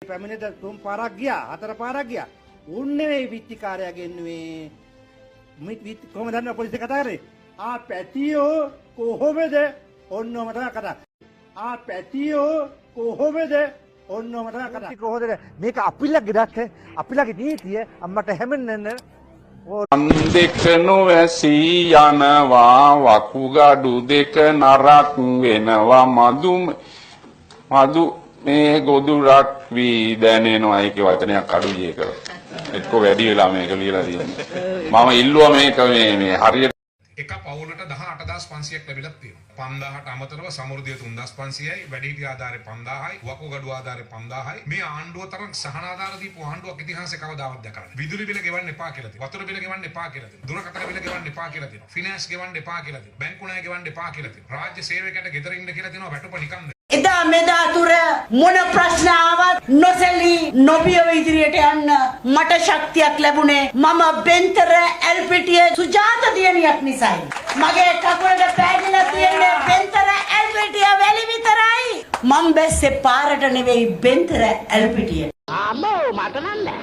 පැමිණෙද තුන් පාරක් ගියා හතර පාරක් ගියා උන් නෙවෙයි විත්තිකාරයා ගෙන්නුවේ මිත් කොහමද දන්නව පොලිසිය කතා කරේ පැටියෝ කොහොමද ඔන්නෝම තමයි කතා පැටියෝ කොහොමද ඔන්නෝම තමයි කතා කොහොමද මේක අපිලගේ දත් අපිලගේ නීතිය අම්මට හැමෙන්න දෙක නොවැසී යනවා වකුගඩු දෙක නරක් වෙනවා මදු මේ ගොදුරක් වී දැනෙනවා ඒකේ වචනයක් අඩුයි ඒක එක්ක වැඩි වෙලා මේක ලියලා තියෙන්නේ මම ඉල්ලුවා මේක මේ හරියට එක පවුලට 18500ක් ලැබිලා තියෙනවා 5000ට අමතරව සමෘද්ධිය 3500යි වැඩිහිටි ආධාරේ 5000යි වකුගඩු ආධාරේ 5000යි මේ ආණ්ඩුව තරම් සහනාධාර දීපු ආණ්ඩුවක් ඉතිහාසයේ කවදාවත් දැකලා නැහැ විදුලි බිල ගෙවන්න එපා කියලා තියෙනවා වතුර බිල ගෙවන්න එපා කියලා තියෙනවා දුරකථන බිල ගෙවන්න එපා කියලා තියෙනවා ෆිනෑන්ස් ගෙවන්න එපා කියලා තියෙනවා බැංකු ණය ගෙවන්න එපා කියලා තියෙනවා රාජ්‍ය සේවකයට ගෙදර ඉන්න කියලා තියෙනවා වැටුප නිකම්ද එදා මෙදා තුර මොන ප්‍රශ්න ආවත් නොසැලී නොබියව ඉදිරියට යන්න මට ශක්තියක් ලැබුණේ මම බෙන්තර එල්පිටියේ සුජාත දියණියක් නිසායි. මගේ කකුලට පෑදිලා තියෙන්නේ බෙන්තර එල්පිටිය වැලි විතරයි. මම බැස්සේ පාරට නෙවෙයි බෙන්තර එල්පිටිය. අම්මෝ මට නෑ.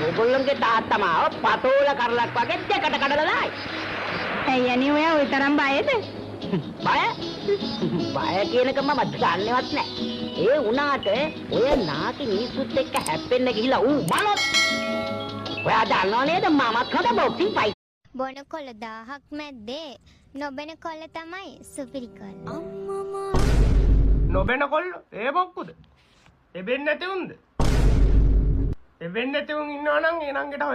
ඕගොල්ලන්ගේ තාත්තා මාව පතෝල කරලක් වගේ දෙකට කඩලා දායි. ඇයි අනේ ඔයා ওই තරම් බයද? බය කියනක මම දන්නේවත් නෑ. ඒ වුණාට ඔය නාකි මිනිස්සුත් එක්ක හැප්පෙන්න ගිහිලා ඌ බලොත්. ඔයා දන්නව නේද මමත් හොඳ බොක්සින් ෆයිට්. බොන කොළ 1000ක් මැද්දේ නොබෙන කොළ තමයි සුපිරි කොළ. නොබෙන කොල්ල ඒ මොක්කුද? එබෙන්නේ නැති උන්ද? එබෙන්නේ නැති උන් ඉන්නවා නම් ඒ නංගෙට